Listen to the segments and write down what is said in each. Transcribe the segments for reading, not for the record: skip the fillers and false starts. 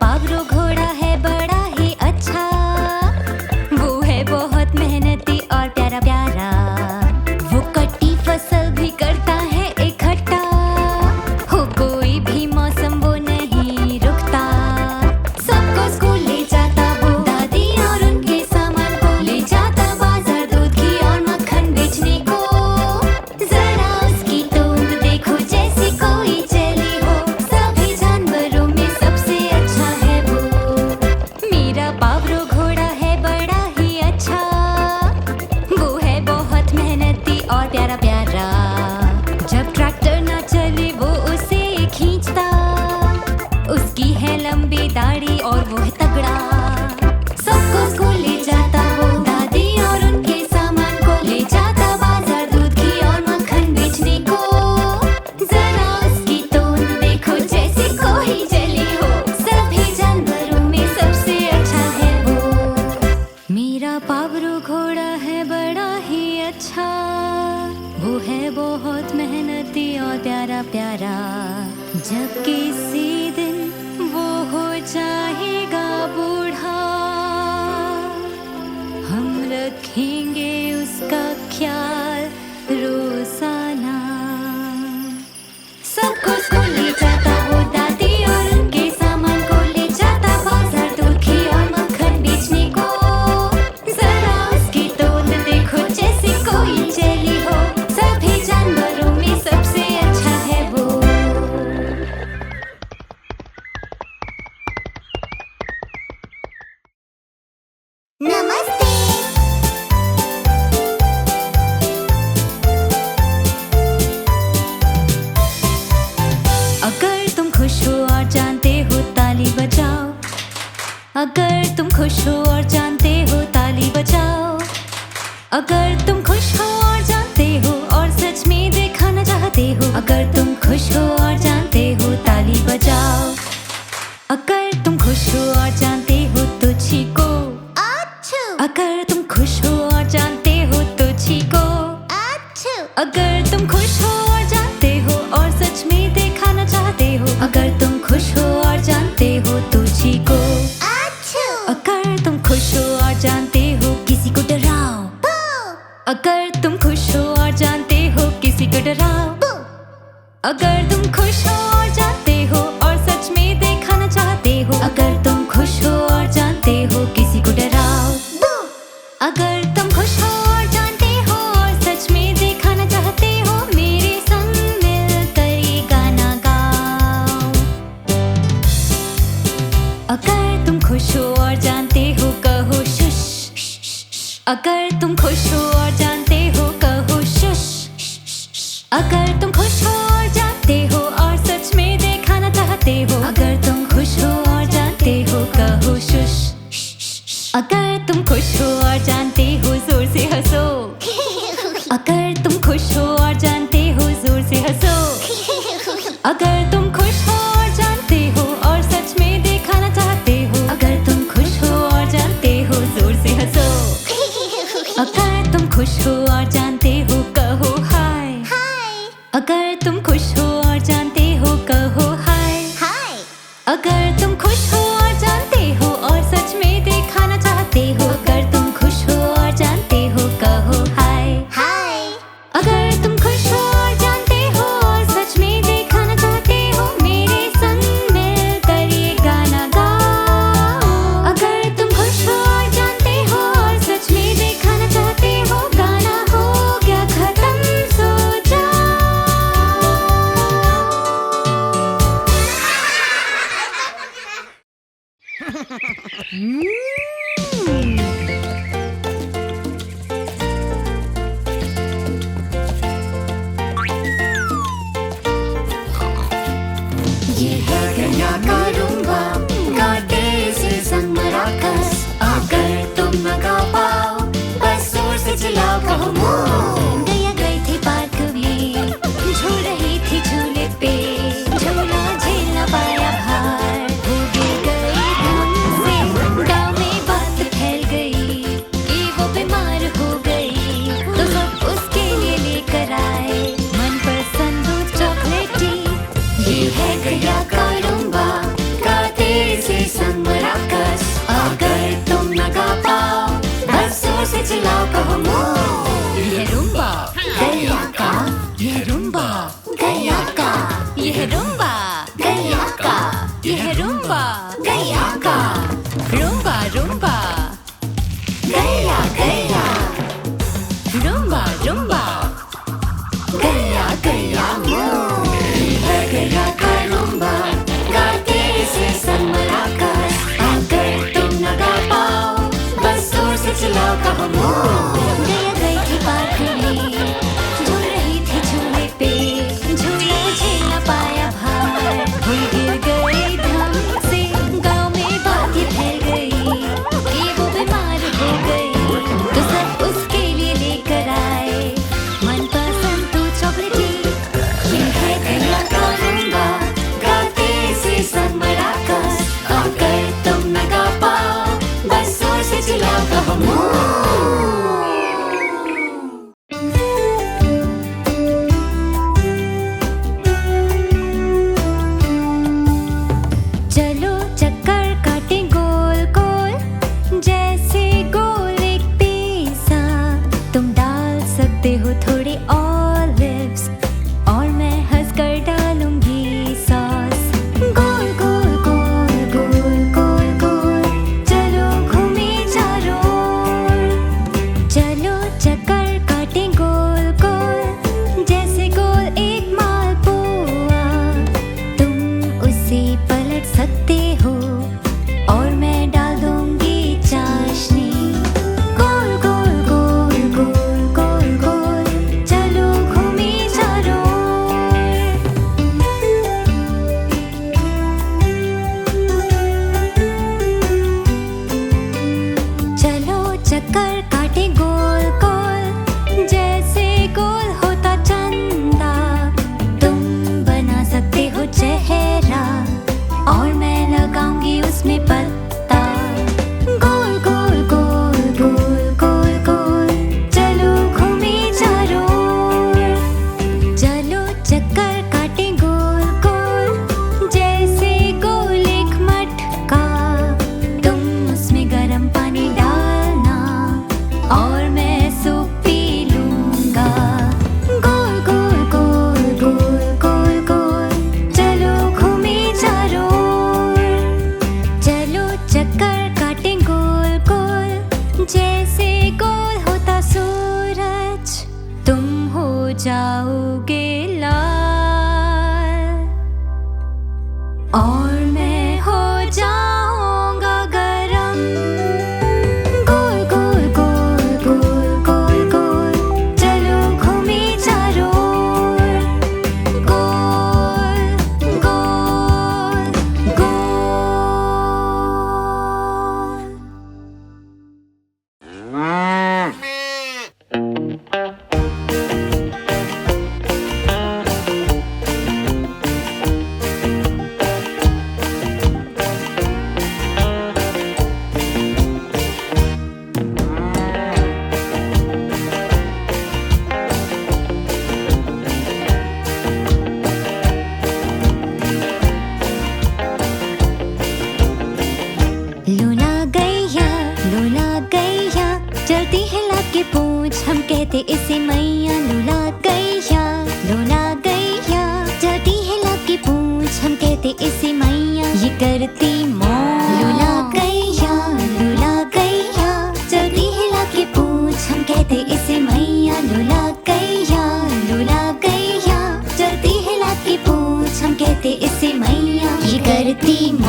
पावरो घोड़ा है बड़ा ही अच्छा, वो है बहुत मेहनती और प्यारा प्यारा। वो कटी फसल भी करता है इकट्ठा, हो कोई भी मौसम वो नहीं रुकता। सबको स्कूल ले जाता वो, दादी और उनके सामान को ले जाता बाजार, दूध घी और मक्खन बेचने को। जरा उसकी तोंद देखो जैसे कोई चली हो, सभी जानवरों में सबसे अच्छा है वो। मेरा पावरो घोड़ा है बड़ा ही अच्छा, वो है बहुत मेहनती और प्यारा प्यारा। जब ट्रैक्टर ना चले वो उसे खींचता, उसकी है लंबी दाढ़ी और वो है तगड़ा। सबको स्कूल ले जाता वो, दादी और उनके सामान को ले जाता बाजार, दूध घी और मक्खन बेचने को। जरा उसकी तोंद देखो जैसे कोई जली हो, सभी जानवरों में सबसे अच्छा है वो। मेरा पावरो घोड़ा है बड़ा ही अच्छा, वो है बहुत मेहनती और प्यारा प्यारा। जब किसी दिन वो हो जाएगा बूढ़ा, हम रखेंगे उसका ख्याल रोजाना। सबको स्कूल ले जाता वो, दादी और उनके सामान को ले जाता बाजार, दूध घी और मक्खन बेचने को। जरा उसकी तोंद देखो जैसे कोई चली हो, सभी जानवरों में सबसे अच्छा है वो। नमस्ते। अगर तुम खुश हो और जानते हो ताली बजाओ, अगर तुम खुश हो और जानते हो ताली बजाओ। अगर तुम खुश हो और जानते हो और सच में दिखाना चाहते हो, अगर तुम खुश हो और जानते हो ताली बजाओ। अगर तुम खुश हो और जानते हो तो चीखो। अगर तुम खुश हो और जानते हो तो चीखो। अगर तुम खुश हो और जानते हो और सच में दिखाना चाहते हो, अगर तुम खुश हो और जानते हो तो चीखो। अगर तुम खुश हो और जानते हो किसी को डराओ। अगर तुम खुश हो और जानते हो किसी को डराओ। अगर तुम खुश हो और जानते हो और सच में दिखाना चाहते हो, अगर तुम खुश हो और जानते हो किसी को डराओ। अगर तुम खुश हो और जानते हो और सच में दिखाना चाहते हो, मेरे संग मिलकर ये गाना गाओ। अगर तुम खुश हो और जानते हो कहो शुश। अगर तुम खुश हो और जानते हो कहो शुश। अगर तुम खुश हो और जानते हो और सच में दिखाना चाहते हो, अगर तुम खुश हो और जानते हो कहो शुश। अगर तुम खुश हो और जानते हो जोर से हंसो। अगर तुम खुश हो और जानते हो जोर से हंसो। अगर तुम खुश हो और जानते हो और सच में दिखाना चाहते हो, अगर तुम खुश हो और जानते हो जोर से हंसो। अगर तुम खुश हो और जानते हो कहो हाय। अगर तुम खुश हो और जानते हो कहो हाय। अगर तुम खुश हो और जानते हो और सच में दिखाना चाहते हो, अगर तुम खुश हो और जानते हो कहो हाय। अगर तुम खुश हो और जानते हो और सच में दिखाना चाहते हो, मेरे संग मिलकर ये गाना गाओ। अगर तुम खुश हो और जानते हो और सच में दिखाना चाहते हो, गाना हो गया खत्म, सो जाओ। कहो मो। यह रुम्बा गैया का, यह रुम्बा गैया का, यह रुम्बा गैया का, यह रुम्बा गैया का। रुम्बा रुम्बा गैया गैया, रुम्बा रुम्बा गैया गैया मो। है गैया का रुम्बा, गाते इसे संग मिलाकर। अगर तुम न गा पाओ बस जोर से चिल्लाओ कहो मो। गैया गई थी पार्क में, झूल रही थी झूले पे, झूला झेल न पाया भार। वो गिर गई धम से, गाँव में बात ये फैल गई कि वो बीमार हो गई। तो सब उसके लिए लेकर आए मनपसंद तो चॉकलेटी। ये है गैया का रुम्बा, गाते इसे संग मिलाकर। अगर तुम न गा पाओ बस जोर से चिल्लाओ कहो मो। चलो चक्कर काटे गोल गोल, जैसे गोल एक पिज़्ज़ा। तुम डाल सकते हो थोड़े ऑलिव्स, और मैं हंसकर डालूंगी सॉस। गोल गोल गोल गोल गोल गोल, चलो घूमे चारों ओर। चलो चक्कर काटे गोल गोल, जैसे गोल एक मालपुआ। तुम उसे पलट सकते हो, और मैं डाल दूंगी चाशनी। गोल गोल गोल गोल गोल गोल, चलो घूमे चारों ओर। चलो चक्कर काटे गोल गोल, जैसे गोल होता चंदा। तुम बना सकते हो चेहरा, और मैं लगाऊंगी उसमें पत्ता। गोल गोल गोल गोल गोल गोल, चलो घूमे चारों ओर। चलो चक्कर काटे गोल गोल, जैसे गोल एक मटका। तुम उसमें गरम पानी डालना, और मैं सूप पी लूंगा। गोल गोल गोल गोल गोल गोल, चलो घूमे चारों ओर। चलो चक्कर काटे गोल गोल, जैसे गोल होता सूरज। तुम हो जाओगे लाल, और मैं हो जाऊंगा गरम। गोल गोल गोल गोल गोल गोल, चलो घूमे चारों ओर। गोल गोल गोल। लोला गैया, चलती हिला के पूछ, हम कहते इसे मैया। लोला गैया, चलती हिला के पूछ, हम कहते इसे मैया। ये करती मौज। लोला गैया, चलती हिला के पूछ, हम कहते इसे मैया। लोला गैया, चलती हिला के पूछ, हम कहते इसे मैया। ये करती मौज।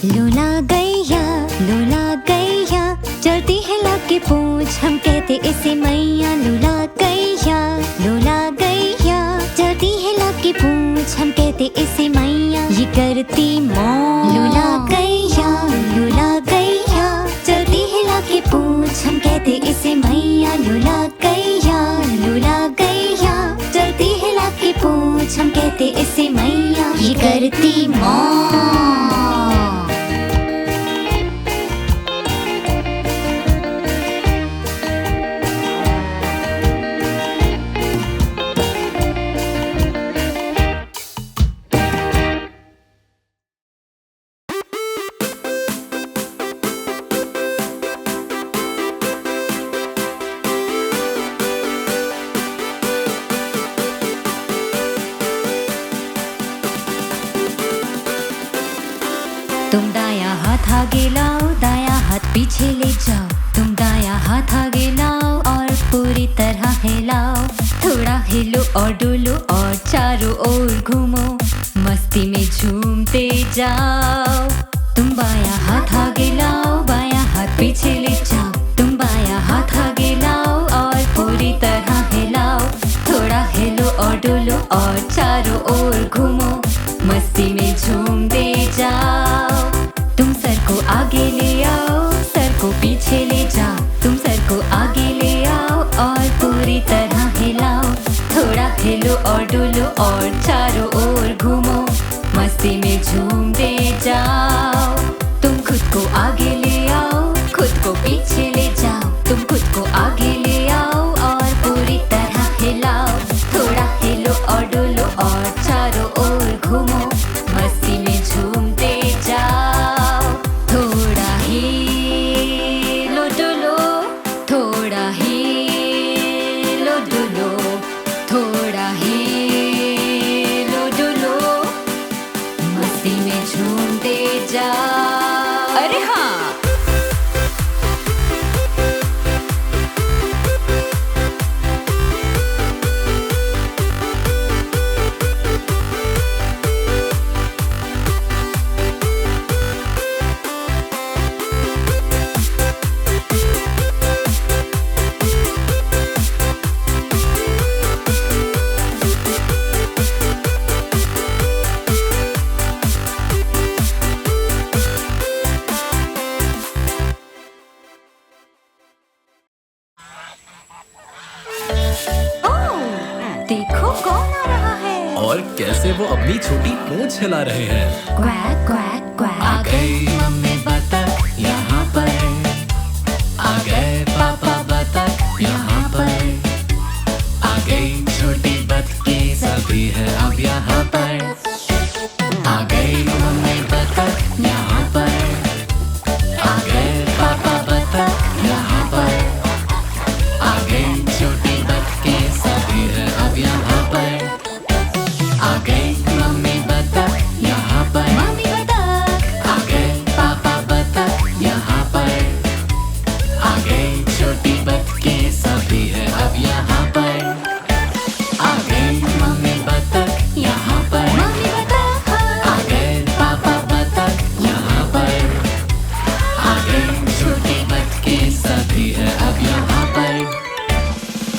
लोला गैया, चलती हिला के पूछ, हम कहते इसे मैया। लोला गैया, चलती हिला के पूछ, हम कहते इसे मैया। ये करती मौज। लोला गैया, चलती हिला के पूछ, हम कहते इसे मैया। लोला गैया, चलती हिला के पूछ, आज हम कहते इसे मैया, ये करती मौं। तुम दाया हाथ आगे लाओ, दाया हाथ पीछे ले जाओ। तुम दाया हाथ आगे लाओ और पूरी तरह हिलाओ। थोड़ा हिलो और डोलो और चारों ओर घूमो, मस्ती में झूमते जाओ। तुम बाया हाथ आगे लाओ, बाया हाथ पीछे ले जाओ। तुम बाया हाथ आगे लाओ और पूरी तरह हिलाओ। थोड़ा हिलो और डोलो और चारों ओर घूमो, मस्ती में झूमते जाओ। तुम सर को आगे ले आओ, सर को पीछे ले जाओ। तुम सर को आगे ले आओ और पूरी तरह हिलाओ। थोड़ा हिलो और डोलो और चारों ओर घूमो, मस्ती में झूमते जाओ। तुम खुद को आगे ले आओ, खुद को पीछे ले जाओ। तुम खुद को आगे ले आओ और पूरी तरह हिलाओ। थोड़ा हिलो और डोलो और चारों ओर घूमो, मस्ती में झूमते जाओ। थोड़ा हिलो डुलो, थोड़ा हिलो डुलो, थोड़ा हिलो डुलो, मस्ती में झूमते जाओ। अरे हाँ, देखो कौन आ रहा है और कैसे वो अपनी छोटी पूंछ हिला रहे हैं। Quack quack quack. आ गई मम्मी बतख यहाँ पर, आ गए पापा बतख यहाँ पर, आ गई छोटी बतखें सभी है अब यहाँ पर। आ गई मम्मी बतख यहाँ पर, आ गए पापा बतख यहाँ पर, आ गई छोटी बतखें सभी है अब यहाँ पर। आ गई मम्मी बतख यहाँ पर, मम्मी बतख। आ गए पापा बतख यहाँ पर, आ गई छोटी बतखें सभी है अब यहाँ पर। आ गई मम्मी बतख यहाँ पर, मम्मी बतख। आ गए पापा बतख यहाँ पर, आ गई छोटी बतखें सभी है अब यहाँ पर।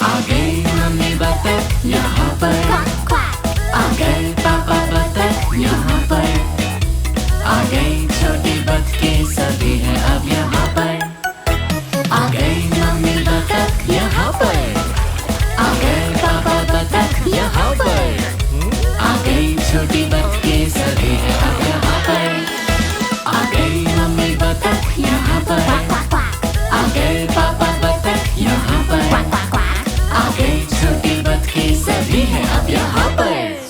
आ गई मम्मी बतख यहाँ पर, क्वैक क्वैक। आ गए पापा बतख यहाँ पर, आ गई छोटी बतखें सभी है अब यहाँ पर। आ गई मम्मी बतख यहाँ पर, आ गए पापा बतख यहाँ पर, आ गई छोटी बतखें सभी है अब यहाँ पर। आ गई मम्मी बतख यहाँ पर, क्वैक क्वैक। आ गए पापा बतख यहाँ पर, क्वैक क्वैक क्वैक। आ गई छोटी बतखें सभी है अब यहाँ पर।